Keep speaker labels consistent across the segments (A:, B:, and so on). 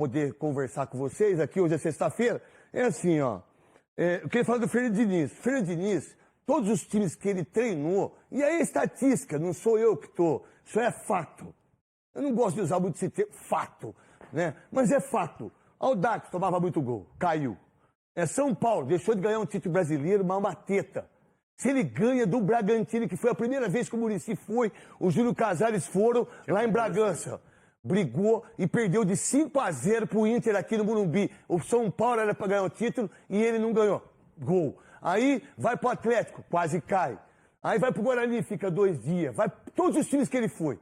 A: poder conversar com vocês aqui, hoje é sexta-feira, é assim, ó. Eu queria falar do Fernando Diniz. Fernando Diniz, todos os times que ele treinou, e aí é estatística, não sou eu que estou, isso é fato. Eu não gosto de usar muito esse termo, fato, né? Mas é fato. Audax tomava muito gol, caiu. São Paulo deixou de ganhar um título brasileiro, uma teta. Se ele ganha do Bragantino, que foi a primeira vez que o Muricy foi, o Júlio Casares foram lá em Bragança. Brigou e perdeu de 5-0 pro Inter aqui no Morumbi. O São Paulo era para ganhar o título e ele não ganhou. Gol. Aí vai pro Atlético, quase cai. Aí vai pro Guarani, fica 2 dias. Vai todos os times que ele foi.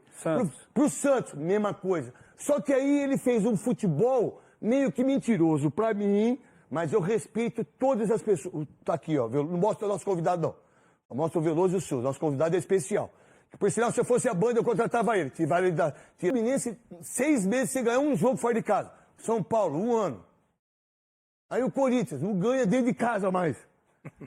A: Pro Santos, mesma coisa. Só que aí ele fez um futebol meio que mentiroso pra mim, mas eu respeito todas as pessoas. Tá aqui, ó. Não mostra o nosso convidado, não. Eu mostro o Veloso e o Sul. Nosso convidado é especial. Por sinal, se eu fosse a banda, eu contratava ele. Tinha Fluminense 6 meses sem ganhar um jogo fora de casa. São Paulo, 1 ano. Aí o Corinthians não ganha dentro de casa mais.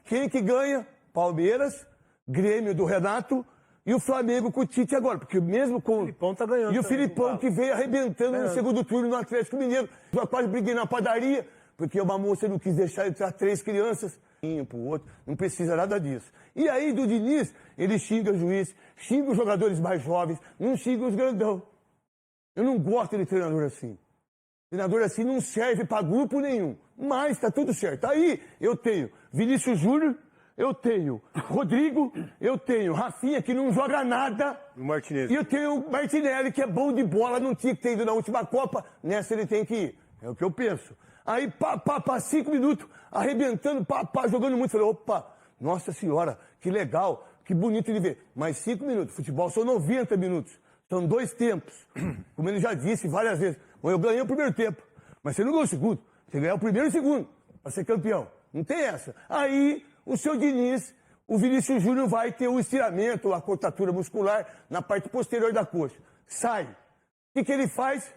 A: Quem que ganha? Palmeiras, Grêmio do Renato e o Flamengo com o Tite agora. Porque mesmo com...
B: O Filipão tá ganhando.
A: E o Filipão que veio arrebentando no segundo turno no Atlético Mineiro. Já quase briguei na padaria, porque uma moça não quis deixar entrar 3 crianças. Pro outro, não precisa nada disso. E aí, do Diniz, ele xinga o juiz, xinga os jogadores mais jovens, não xinga os grandão. Eu não gosto de treinador assim. Treinador assim não serve para grupo nenhum. Mas tá tudo certo. Aí eu tenho Vinícius Júnior, eu tenho Rodrigo, eu tenho Rafinha, que não joga nada.
B: O Martinez.
A: E eu tenho o Martinelli, que é bom de bola, não tinha que ter ido na última Copa. Nessa ele tem que ir. É o que eu penso. Aí, 5 minutos, arrebentando, jogando muito. Falei, opa, nossa senhora, que legal, que bonito de ver. Mais 5 minutos. Futebol são 90 minutos. São 2 tempos. Como ele já disse várias vezes. Eu ganhei o primeiro tempo, mas você não ganhou o segundo. Você ganhou o primeiro e o segundo para ser campeão. Não tem essa. Aí, o seu Diniz, o Vinícius Júnior vai ter o estiramento, a contratura muscular na parte posterior da coxa. Sai. O que ele faz?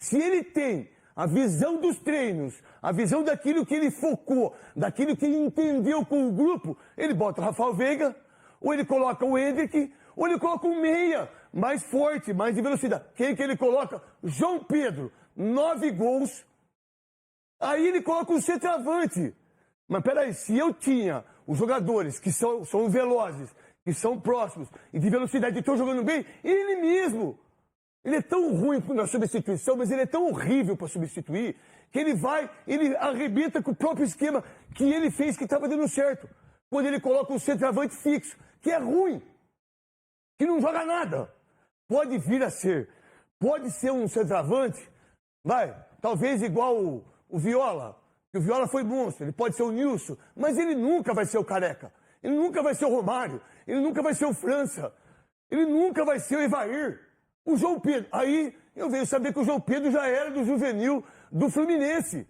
A: Se ele tem a visão dos treinos, a visão daquilo que ele focou, daquilo que ele entendeu com o grupo, ele bota o Rafael Veiga, ou ele coloca o Hendrick, ou ele coloca o meia, mais forte, mais de velocidade. Quem que ele coloca? João Pedro, 9 gols. Aí ele coloca o centroavante. Mas peraí, se eu tinha os jogadores que são velozes, que são próximos, e de velocidade, e estão jogando bem, ele mesmo... Ele é tão ruim na substituição, mas ele é tão horrível para substituir, que ele arrebenta com o próprio esquema que ele fez que estava dando certo. Quando ele coloca um centroavante fixo, que é ruim, que não joga nada. Pode ser um centroavante, talvez igual o Viola, que o Viola foi monstro, ele pode ser o Nilson, mas ele nunca vai ser o Careca, ele nunca vai ser o Romário, ele nunca vai ser o França, ele nunca vai ser o Evair. O João Pedro, aí eu venho saber que o João Pedro já era do juvenil do Fluminense.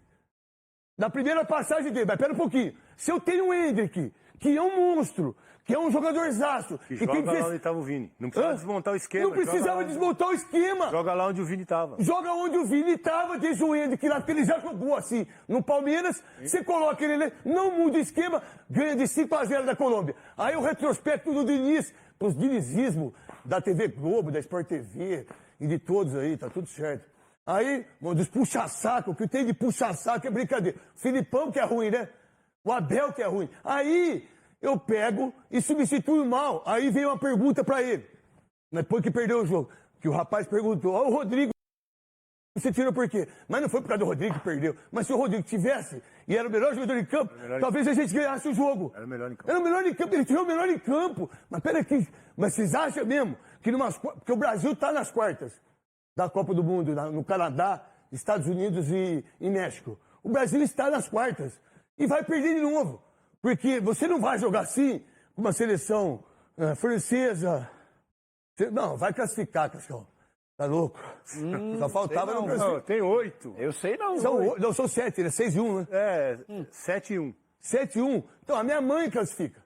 A: Na primeira passagem dele, mas pera um pouquinho. Se eu tenho o Hendrick, que é um monstro, que é um jogadorzaço...
B: Que joga lá onde estava o Vini. Não precisava desmontar o esquema.
A: Não precisava desmontar o esquema.
B: Joga lá onde o Vini estava.
A: Joga onde o Vini estava, diz o Hendrick lá, que ele já jogou assim no Palmeiras. Você coloca ele, não muda o esquema, ganha de 5-0 da Colômbia. Aí o retrospecto do Diniz, os dinizismos da TV Globo, da Sport TV e de todos aí, tá tudo certo. Aí, dos puxa-saco, o que tem de puxa-saco é brincadeira. O Filipão que é ruim, né? O Abel que é ruim. Aí eu pego e substituo mal. Aí vem uma pergunta pra ele. Depois que perdeu o jogo. Que o rapaz perguntou, o Rodrigo, você tirou por quê? Mas não foi por causa do Rodrigo que perdeu. Mas se o Rodrigo tivesse e era o melhor jogador em campo, talvez a gente ganhasse o jogo.
B: Era o melhor em campo.
A: Era o melhor em campo, ele tirou o melhor em campo. Mas peraí, mas vocês acham mesmo que porque o Brasil tá nas quartas da Copa do Mundo, no Canadá, Estados Unidos e México. O Brasil está nas quartas e vai perder de novo. Porque você não vai jogar assim com uma seleção francesa. Não, vai classificar, Cascão. Tá louco? Só faltava
B: não,
A: no Brasil.
B: Não, tem 8.
C: Eu sei não.
A: São 7, né? 6-1, né?
B: 7-1.
A: 7-1. Então, a minha mãe classifica.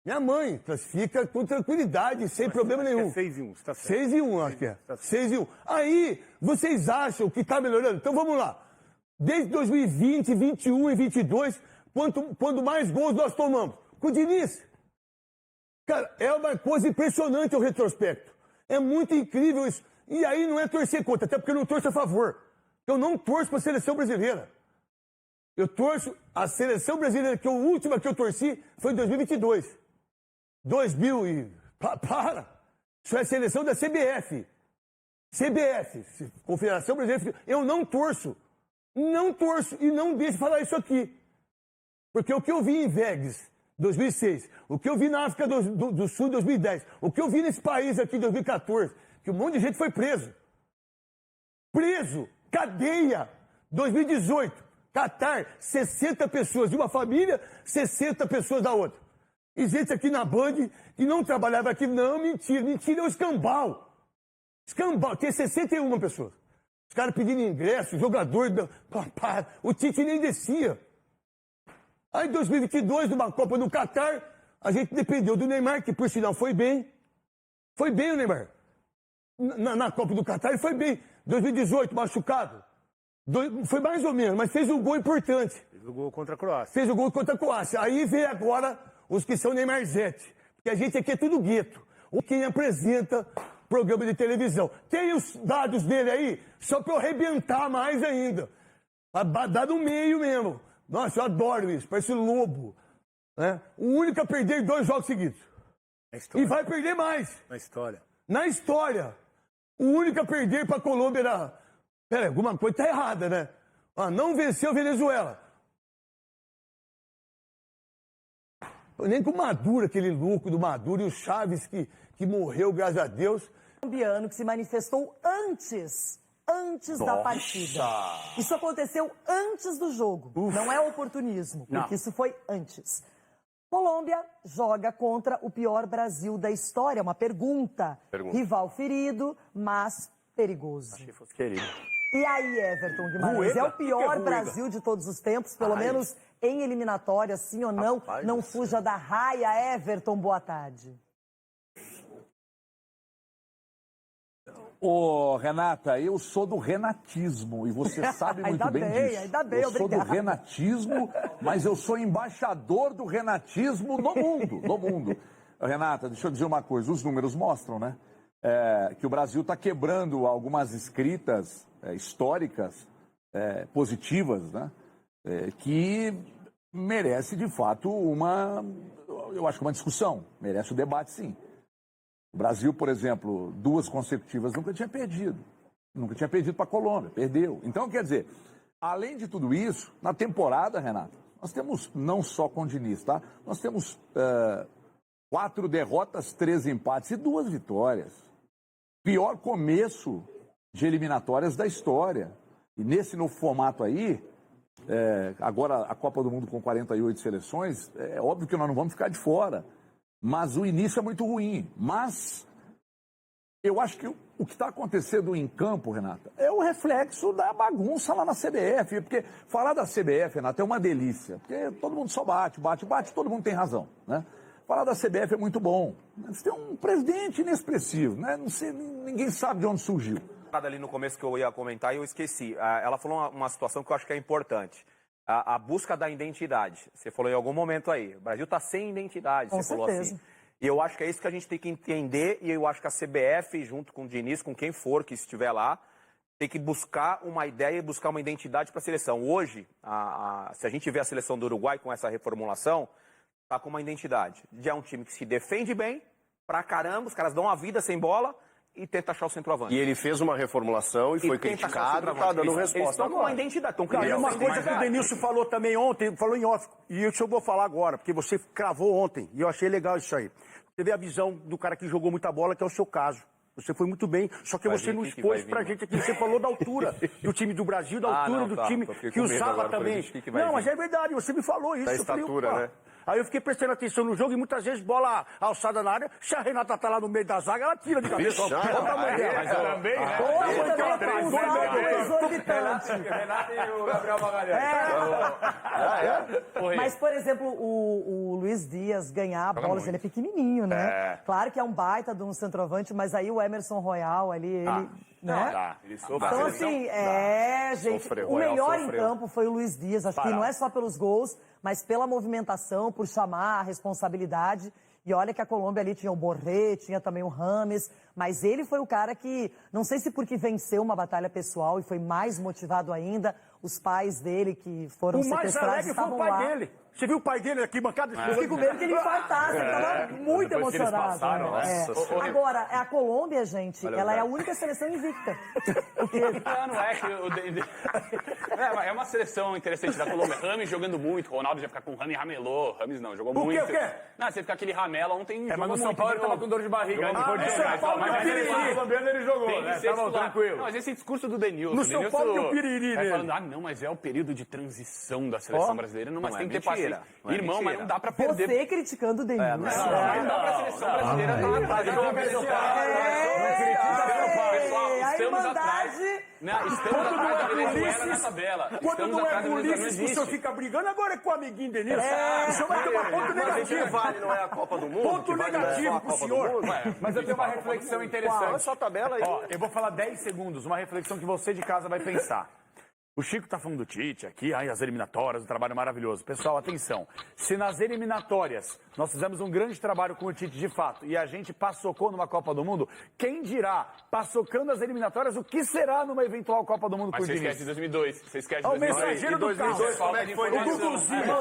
A: Minha mãe classifica com tranquilidade, sem problema nenhum.
B: É 6-1, você tá certo.
A: 6-1, acho que é. 6-1. Aí, vocês acham que tá melhorando? Então, vamos lá. Desde 2020, 21 e 22, quando mais gols nós tomamos? Com o Diniz. Cara, é uma coisa impressionante o retrospecto. É muito incrível isso. E aí não é torcer contra, até porque eu não torço a favor. Eu não torço para a seleção brasileira. Eu torço a seleção brasileira, que a última que eu torci foi em 2022. 2000 e... Para! Isso é a seleção da CBF. CBF, Confederação Brasileira. Eu não torço. Não torço e não deixo de falar isso aqui. Porque o que eu vi em Vegas, 2006, o que eu vi na África do Sul, 2010, o que eu vi nesse país aqui, 2014, que um monte de gente foi preso. Preso! Cadeia! 2018, Catar, 60 pessoas de uma família, 60 pessoas da outra. E gente aqui na Band que não trabalhava aqui. Não, mentira. Mentira é o escambau. Escambau. Tem 61 pessoas. Os caras pedindo ingresso, jogador... O Tite nem descia. Aí em 2022, numa Copa do Catar, a gente dependeu do Neymar, que por sinal foi bem. Foi bem o Neymar. Na Copa do Catar ele foi bem. 2018, machucado. Foi mais ou menos, mas fez um gol importante.
B: Fez o gol contra a Croácia.
A: Fez o gol contra a Croácia. Aí vem agora os que são Neymarzete. Porque a gente aqui é tudo gueto. Ou quem apresenta programa de televisão. Tem os dados dele aí, só para eu arrebentar mais ainda. Pra dar no meio mesmo. Nossa, eu adoro isso. Parece lobo. Né? O único a perder 2 jogos seguidos. E vai perder mais.
B: Na história.
A: Na história. O único a perder para a Colômbia era... Peraí, alguma coisa está errada, né? Não venceu a Venezuela. Nem com o Maduro, aquele louco do Maduro, e o Chaves que morreu, graças a Deus.
C: Colombiano que se manifestou antes da partida. Isso aconteceu antes do jogo. Não é oportunismo, porque isso foi antes. Colômbia joga contra o pior Brasil da história. Uma pergunta. Rival ferido, mas perigoso.
B: Achei que fosse querido.
C: E aí, Everton Guimarães, é o pior Brasil de todos os tempos, pelo menos em eliminatória, sim ou não?
B: Rapaz,
C: não fuja da raia, Everton, boa tarde.
D: Ô, Renata, eu sou do renatismo e você sabe muito bem disso.
C: Ainda bem,
D: eu sou do
C: obrigada.
D: renatismo, mas eu sou embaixador do renatismo no mundo, no mundo. Renata, deixa eu dizer uma coisa, os números mostram, né? Que o Brasil está quebrando algumas escritas históricas positivas, né? Que merece, de fato, eu acho que uma discussão, merece o debate, sim. O Brasil, por exemplo, 2 consecutivas nunca tinha perdido. Nunca tinha perdido para a Colômbia, perdeu. Então, quer dizer, além de tudo isso, na temporada, Renata, nós temos, não só com o Diniz, tá? Nós temos 4 derrotas, 3 empates e 2 vitórias. Pior começo de eliminatórias da história. E nesse novo formato aí, agora a Copa do Mundo com 48 seleções, é óbvio que nós não vamos ficar de fora. Mas o início é muito ruim. Mas eu acho que o que está acontecendo em campo, Renata, é o reflexo da bagunça lá na CBF. Porque falar da CBF, Renata, é uma delícia. Porque todo mundo só bate, todo mundo tem razão, né? Falar da CBF é muito bom. Você tem um presidente inexpressivo, né? Não sei, ninguém sabe de onde surgiu.
E: Ali no começo que eu ia comentar e eu esqueci. Ela falou uma situação que eu acho que é importante. A busca da identidade. Você falou em algum momento aí. O Brasil está sem identidade,
C: Com
E: você falou
C: certeza.
E: assim. E eu acho que é isso que a gente tem que entender e eu acho que a CBF, junto com o Diniz, com quem for que estiver lá, tem que buscar uma ideia e buscar uma identidade para a seleção. Hoje, se a gente vê a seleção do Uruguai com essa reformulação, está com uma identidade. Já é um time que se defende bem, pra caramba, os caras dão a vida sem bola e tenta achar o centroavante.
F: E ele fez uma reformulação e foi criticado, está dando resposta
E: Eles estão com
F: agora.
E: uma identidade, estão
B: E
E: criando
B: uma coisa que o Denilson falou também ontem, falou em off, e isso eu vou falar agora, porque você cravou ontem, e eu achei legal isso aí. Você vê a visão do cara que jogou muita bola, que é o seu caso. Você foi muito bem, só que você não expôs pra gente aqui. Você falou da altura do time do Brasil, da altura do time que usava também. Não, mas é verdade, você me falou isso.
F: Da estatura, né?
B: Aí eu fiquei prestando atenção no jogo e muitas vezes bola alçada na área, se a Renata tá lá no meio da zaga, ela tira de cabeça. Olha o tamanho dela.
F: Mas também, né?
E: Renato e o Gabriel Magalhães.
C: Mas, por exemplo, o Luiz Dias ganhar bolas, ele é pequenininho, né? Claro que é um baita de um centroavante, mas aí o Emerson Royal ali, ele... né?
E: Ele sofreu.
C: Então, assim, gente,
F: Sofreu,
C: o melhor em
F: sofreu.
C: campo foi o Luiz Dias. Acho que não é só pelos gols, mas pela movimentação, por chamar a responsabilidade. E olha que a Colômbia ali tinha o Borré, tinha também o Rames, mas ele foi o cara que, não sei se porque venceu uma batalha pessoal e foi mais motivado ainda, os pais dele que foram
B: O mais
C: sequestrados
B: alegre foi o
C: estavam
B: pai
C: lá.
B: dele. Você viu o pai dele aqui, bancada?
C: Eu fiquei com medo que ele infartasse, ele estava muito
E: Depois que eles
C: emocionado.
E: passaram,
C: né?
E: nossa
C: É. Agora, a Colômbia, gente, ela é a única seleção invicta. Porque
E: Não é que é uma seleção interessante da Colômbia. Rames jogando muito, Ronaldo já fica com Rames ramelou. Rames não, jogou muito.
B: O quê?
E: Não, você fica aquele Ramela ontem.
G: Mas no São Paulo ele tava com dor de barriga.
B: no São Paulo
G: mas
B: que o
G: ele
B: Piriri.
G: colombiano ele jogou, né? Tava tranquilo.
E: Não, mas esse discurso do Denilson.
B: No São Paulo que o Piriri
E: vai
B: dele.
E: falando, não, mas é o período de transição da seleção brasileira. Não, mas
F: Não
E: tem
F: é
E: que ter
F: mentira,
E: paciência.
F: não é
E: Irmão, mas
F: mentira.
E: não dá pra perder.
C: você criticando o Denilson.
E: Não dá pra seleção brasileira Pessoal,
C: a
E: estamos
C: Irmandade...
E: atrás. Estamos atrás da Venezuela na tabela.
B: Quando
E: Estamos
B: não é
E: atrás da Venezuela,
B: Ulisses,
E: não
B: o senhor
E: existe.
B: fica brigando, agora é com o amiguinho Denilson. O senhor vai tomar ponto
F: Mas o que
B: negativo.
F: vale não é a Copa do Mundo?
B: Ponto
F: que vale não é só
B: negativo
F: a
B: pro
F: Copa do
B: senhor.
F: Mundo?
G: Mas eu tenho uma reflexão
F: Olha
G: interessante.
F: só a tabela aí.
G: Ó, eu vou falar 10 segundos, uma reflexão que você de casa vai pensar. O Chico tá falando do Tite aqui, as eliminatórias, um trabalho maravilhoso. Pessoal, atenção. Se nas eliminatórias nós fizemos um grande trabalho com o Tite de fato e a gente passocou numa Copa do Mundo, quem dirá, passocando as eliminatórias, o que será numa eventual Copa do Mundo com
E: Mas
G: o
E: você
G: Diniz?
E: esquece de 2002. Você esquece de
B: É o
E: 2002.
B: mensageiro do caos.
F: Como é que foi?
B: O Duduzinho.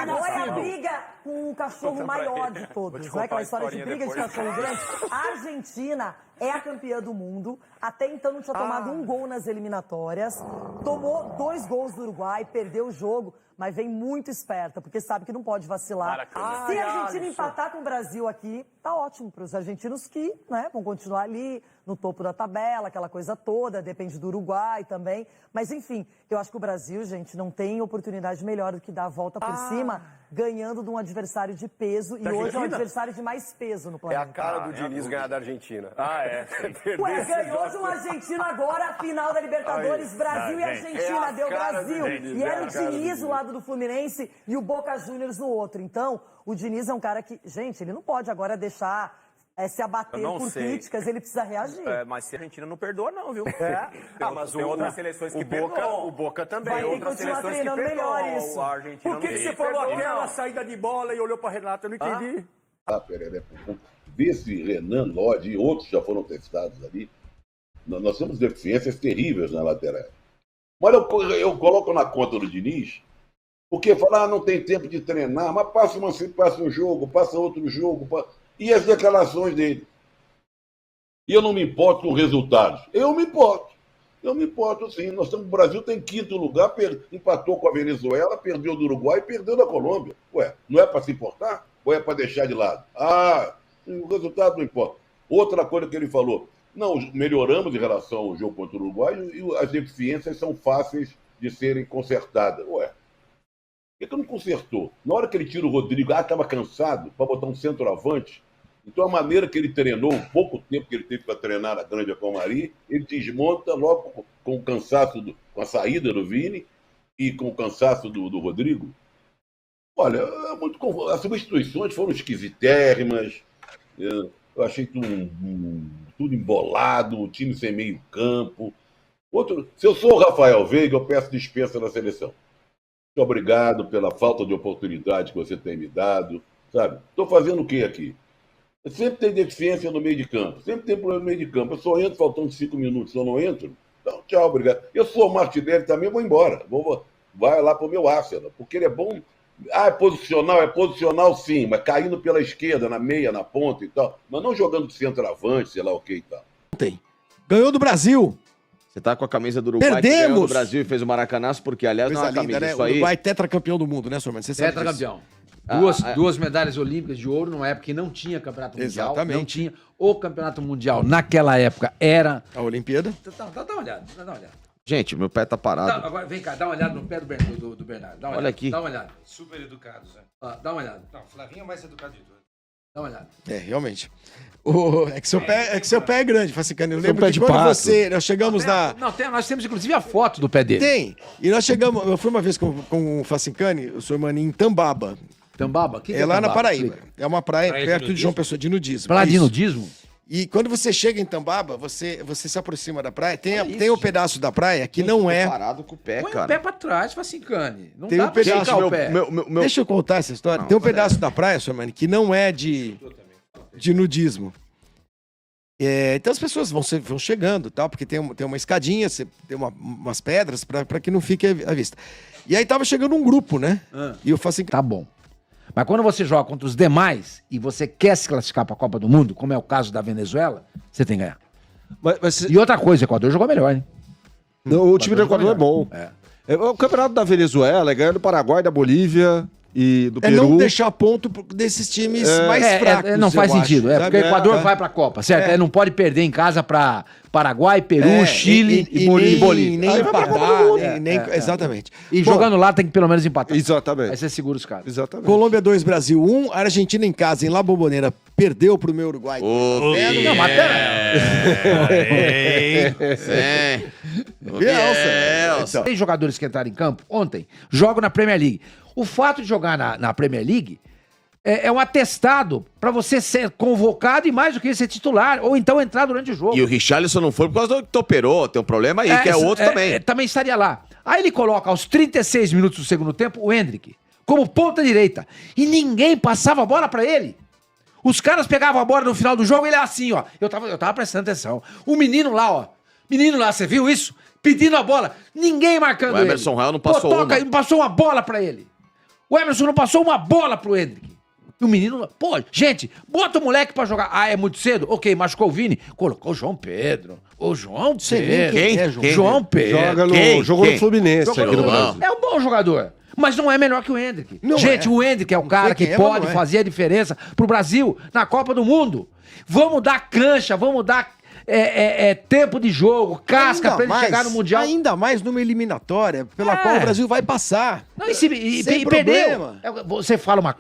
C: Agora é a briga com o cachorro maior de todos, não é aquela história de briga de cachorro grande? A Argentina é a campeã do mundo, até então não tinha tomado um gol nas eliminatórias, tomou 2 gols do Uruguai, perdeu o jogo, mas vem muito esperta, porque sabe que não pode vacilar.
E: Maracanã.
C: Se a Argentina empatar com o Brasil aqui, tá ótimo para os argentinos que, né, vão continuar ali no topo da tabela, aquela coisa toda, depende do Uruguai também. Mas enfim, eu acho que o Brasil, gente, não tem oportunidade melhor do que dar a volta por cima, ganhando de um adversário de peso, e hoje é um adversário de mais peso no
F: É
C: planeta.
F: a cara do Diniz ganhar da Argentina.
C: Ué, ganhou de um argentino agora, a final da Libertadores, Brasil e Argentina, deu Brasil. E era o Diniz do lado do Fluminense e o Boca Juniors no outro. Então, o Diniz é um cara que, gente, ele não pode agora deixar se abater
E: Eu não
C: por
E: sei.
C: críticas, ele precisa reagir.
E: Mas se a Argentina não perdoa, não, viu?
F: Mas
E: tem outras seleções que perdoam.
F: o Boca também.
C: Vai ter que
F: Outras
C: continuar
F: seleções que
C: treinando melhor
F: perdoam.
C: isso.
E: A Argentina
B: Por que
E: não
B: você
E: tem.
B: falou
E: Perdoa,
B: aquela
E: não.
B: saída de bola e olhou pra Renato? Eu não entendi.
H: Vê se Renan, Lodge e outros já foram testados ali. Nós temos deficiências terríveis na lateral. Mas eu coloco na conta do Diniz, porque falar não tem tempo de treinar, mas passa um jogo, passa outro jogo, e as declarações dele. E eu não me importo com resultados. Eu me importo sim. O Brasil tem 5º lugar, empatou com a Venezuela, perdeu do Uruguai e perdeu da Colômbia. Ué, não é para se importar? Ou é para deixar de lado? O resultado não importa. Outra coisa que ele falou, não, melhoramos em relação ao jogo contra o Uruguai e as deficiências são fáceis de serem consertadas. Ué, por que não consertou? Na hora que ele tira o Rodrigo, estava cansado para botar um centroavante. Então, a maneira que ele treinou, o pouco tempo que ele teve para treinar a Grande Acomari, ele desmonta logo com o cansaço, com a saída do Vini e com o cansaço do Rodrigo. Olha, as substituições foram esquisitérrimas, eu achei tudo embolado, o time sem meio campo. Se eu sou o Rafael Veiga, eu peço dispensa na seleção. Muito obrigado pela falta de oportunidade que você tem me dado, sabe? Estou fazendo o quê aqui? Sempre tem deficiência no meio de campo, sempre tem problema no meio de campo. Eu só entro faltando 5 minutos, se eu não entro, então tchau, obrigado. Eu sou o Martinelli também, vou embora. Vai lá pro meu Arsenal, porque ele é bom. É posicional sim, mas caindo pela esquerda, na meia, na ponta e tal. Mas não jogando de centroavante, sei lá o que e tal.
I: Ganhou do Brasil.
J: Você tá com a camisa do Uruguai,
I: Perdemos!
J: que ganhou do Brasil e fez o Maracanaço, porque, aliás, não é
I: Coisa
J: uma camisa,
I: linda, né?
J: isso
I: O
J: aí...
I: Uruguai tetracampeão do mundo, né, senhor? Você sabe disso.
K: Tetracampeão.
J: Ah,
K: Duas medalhas olímpicas de ouro numa época que não tinha campeonato mundial.
I: Exatamente.
K: Não tinha. O campeonato mundial naquela época era...
I: A Olimpíada.
K: Dá uma olhada, dá uma olhada.
J: Gente, meu pé tá parado.
K: Agora vem cá, dá uma olhada no pé do Bernardo. Dá uma
J: Olha
K: olhada,
J: aqui.
K: Dá uma olhada.
L: Super educados, né?
K: Dá uma olhada.
L: Não, Flavinho é mais educado de todos.
K: Dá uma olhada.
I: É, realmente. É que seu pé é grande, Facicani. Eu
J: Seu
I: lembro
J: pé
I: de
J: de
I: quando
J: pato.
I: nós chegamos na...
K: Nós temos inclusive a foto do pé dele.
I: Tem. E nós chegamos... Eu fui uma vez com o Facicani, o senhor Maninho, em Tambaba.
K: Tambaba? Que
I: É lá na
K: Tambaba?
I: Paraíba.
K: Explica.
I: É uma praia
L: Praia de
I: perto de João
L: nudismo?
I: Pessoa, de nudismo.
K: Praia de
I: Isso.
K: nudismo?
I: E quando você chega em Tambaba, você se aproxima da praia, tem um pedaço da praia que não é...
J: Parado com o pé,
K: Põe
J: cara.
K: o pé pra trás, Facincani. Não
I: Tem
K: dá
I: um
K: pra
I: pedaço,
K: esticar o pé.
I: Deixa eu contar essa história.
J: Não,
I: tem um pedaço da praia, Sormani, que não é de nudismo. Então as pessoas vão chegando, tal, porque tem uma escadinha, tem umas pedras para que não fique à vista. E aí tava chegando um grupo, né? E eu faço assim...
K: Tá bom. Mas quando você joga contra os demais e você quer se classificar para a Copa do Mundo, como é o caso da Venezuela, você tem que ganhar. E outra coisa, o Equador jogou melhor, hein?
M: Não, o time do Equador é bom. O campeonato da Venezuela é ganhar do Paraguai, da Bolívia e do Peru.
I: É não deixar ponto desses times mais fracos.
K: Não faz sentido. Porque o Equador vai para a Copa, certo? Não pode perder em casa para Paraguai, Peru, Chile e Bolívia.
I: Nem empatar. Exatamente.
K: E jogando lá tem que pelo menos empatar.
M: Exatamente.
K: Aí você segura os caras.
M: Exatamente.
I: Colômbia 2, Brasil 1. A Argentina em casa, em La Bombonera, perdeu pro meu Uruguai.
K: Não, mas
I: Bielsa.
K: Tem jogadores que entraram em campo ontem, jogam na Premier League. O fato de jogar na Premier League é um atestado pra você ser convocado e mais do que ser titular, ou então entrar durante o jogo.
J: E o Richarlison não foi por causa do que operou, tem um problema aí, que é outro também.
K: Também estaria lá. Aí ele coloca aos 36 minutos do segundo tempo o Endrick como ponta direita. E ninguém passava a bola pra ele. Os caras pegavam a bola no final do jogo e ele era assim, ó. Eu tava prestando atenção. O menino lá, ó. Menino lá, você viu isso? Pedindo a bola. Ninguém marcando ele.
J: O Emerson Royal não passou uma.
K: Não passou uma bola pra ele. O Emerson não passou uma bola pro Endrick. E o menino... Pô, gente, bota o moleque pra jogar. Ah, é muito cedo? Ok, machucou o Vini. Colocou o João Pedro. O João Pedro.
J: Quem?
K: João Pedro.
M: Jogou no Fluminense aqui no Brasil.
K: É um bom jogador. Mas não é melhor que o Endrick. Gente, o Endrick é o cara que pode fazer a diferença pro Brasil na Copa do Mundo. Vamos dar cancha, vamos dar tempo de jogo, casca pra ele chegar no Mundial.
I: Ainda mais numa eliminatória pela qual o Brasil vai passar.
K: Não, e perdeu. Você fala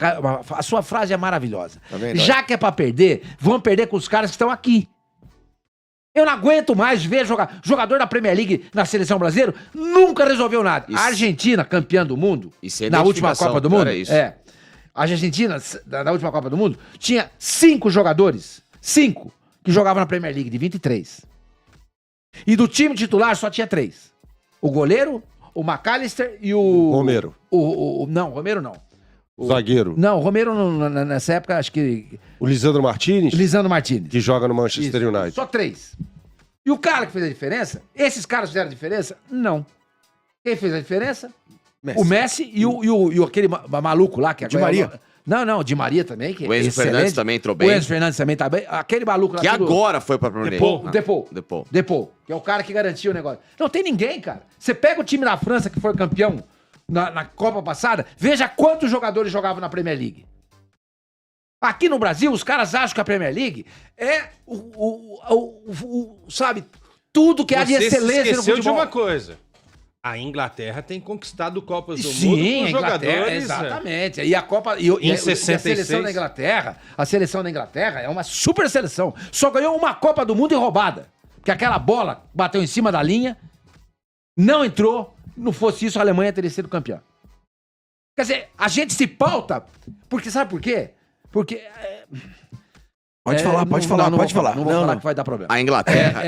K: a sua frase é maravilhosa.
I: Tá vendo?
K: Já que é pra perder, vamos perder com os caras que estão aqui. Eu não aguento mais ver jogador da Premier League na seleção brasileira, nunca resolveu nada. A Argentina, campeã do mundo, na última Copa do Mundo, a Argentina, na última Copa do Mundo, tinha 5 jogadores, 5, que jogavam na Premier League, de 23. E do time titular só tinha 3. O goleiro, o McAllister e o...
M: Romero.
K: Não, Romero não.
M: O zagueiro.
K: Não, o Romero nessa época, acho que...
M: O Lisandro Martinez.
K: Lisandro Martinez.
M: Que joga no Manchester
K: Isso,
M: United.
K: Só 3. E o cara que fez a diferença, esses caras fizeram a diferença? Não. Quem fez a diferença?
I: Messi.
K: O Messi e aquele maluco lá que
I: Di Maria.
K: Não, Di Maria também. Que
J: O Enzo Fernandes também entrou bem.
K: O Enzo Fernandes também tá bem. Aquele maluco lá.
J: Que agora foi pra Premier League.
K: Depô, que é o cara que garantiu o negócio. Não tem ninguém, cara. Você pega o time da França que foi campeão na Copa passada, veja quantos jogadores jogavam na Premier League. Aqui no Brasil, os caras acham que a Premier League é sabe, tudo que há de excelência no futebol.
L: Você esqueceu de uma coisa. A Inglaterra tem conquistado Copas do Mundo com
K: Inglaterra,
L: jogadores...
K: exatamente. E a Copa...
L: Em 66.
K: A seleção da Inglaterra é uma super seleção. Só ganhou uma Copa do Mundo e roubada. Que aquela bola bateu em cima da linha, não entrou, não fosse isso, a Alemanha teria sido campeã. Quer dizer, a gente se pauta, porque sabe por quê? Porque...
I: Pode falar.
K: Não vou falar que vai dar problema.
J: A Inglaterra,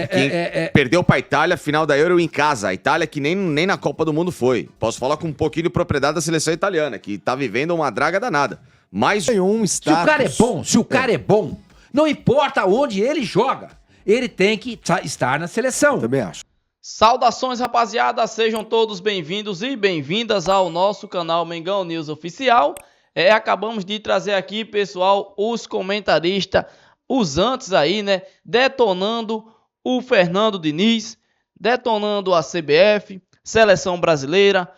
J: perdeu pra Itália, final da Euro em casa. A Itália que nem na Copa do Mundo foi. Posso falar com um pouquinho de propriedade da seleção italiana, que tá vivendo uma draga danada. Mas
K: se o cara é bom, não importa onde ele joga, ele tem que estar na seleção.
I: Também acho.
N: Saudações, rapaziada, sejam todos bem-vindos e bem-vindas ao nosso canal Mengão News Oficial. Acabamos de trazer aqui, pessoal, os comentaristas, os antes aí, né, detonando o Fernando Diniz, detonando a CBF, Seleção Brasileira,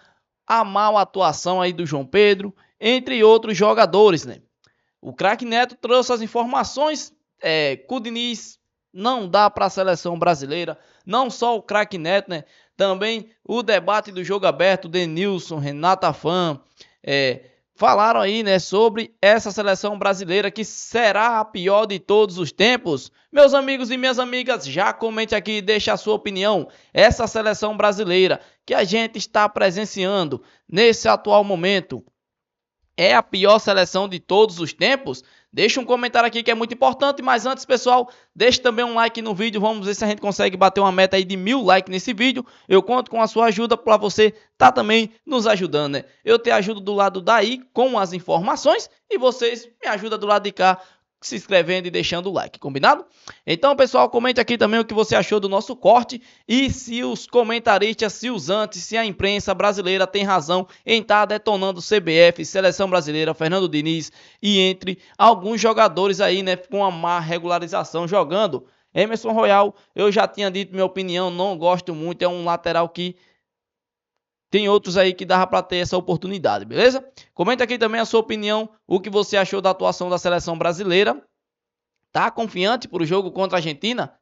N: a má atuação aí do João Pedro, entre outros jogadores, né. O craque Neto trouxe as informações que o Diniz não dá para a Seleção Brasileira, não só o craque Neto, né, também o debate do Jogo Aberto, Denilson, Renata Fã, falaram aí, né, sobre essa seleção brasileira que será a pior de todos os tempos. Meus amigos e minhas amigas, já comente aqui e deixe a sua opinião. Essa seleção brasileira que a gente está presenciando nesse atual momento é a pior seleção de todos os tempos? Deixa um comentário aqui que é muito importante, mas antes, pessoal, deixe também um like no vídeo, vamos ver se a gente consegue bater uma meta aí de 1000 likes nesse vídeo. Eu conto com a sua ajuda para você tá também nos ajudando, né? Eu te ajudo do lado daí com as informações e vocês me ajudam do lado de cá se inscrevendo e deixando o like, combinado? Então, pessoal, comente aqui também o que você achou do nosso corte e se os comentaristas, se os antes, se a imprensa brasileira tem razão em estar detonando CBF, Seleção Brasileira, Fernando Diniz e entre alguns jogadores aí, né, com a má regularização jogando. Emerson Royal, eu já tinha dito minha opinião, não gosto muito, é um lateral que tem outros aí que dava para ter essa oportunidade, beleza? Comenta aqui também a sua opinião, o que você achou da atuação da seleção brasileira. Tá confiante para o jogo contra a Argentina?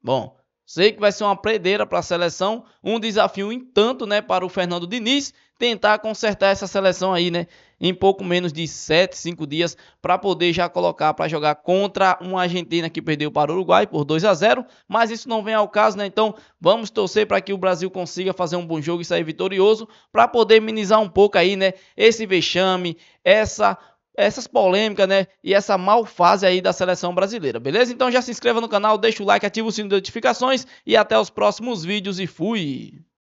N: Bom, sei que vai ser uma preideira para a seleção, um desafio em tanto, né, para o Fernando Diniz tentar consertar essa seleção aí, né, em pouco menos de 5 dias, para poder já colocar para jogar contra uma Argentina que perdeu para o Uruguai por 2-0, mas isso não vem ao caso, né? Então vamos torcer para que o Brasil consiga fazer um bom jogo e sair vitorioso, para poder minimizar um pouco aí, né, esse vexame, essas polêmicas, né, e essa mal fase aí da seleção brasileira, beleza? Então já se inscreva no canal, deixa o like, ativa o sino de notificações e até os próximos vídeos e fui!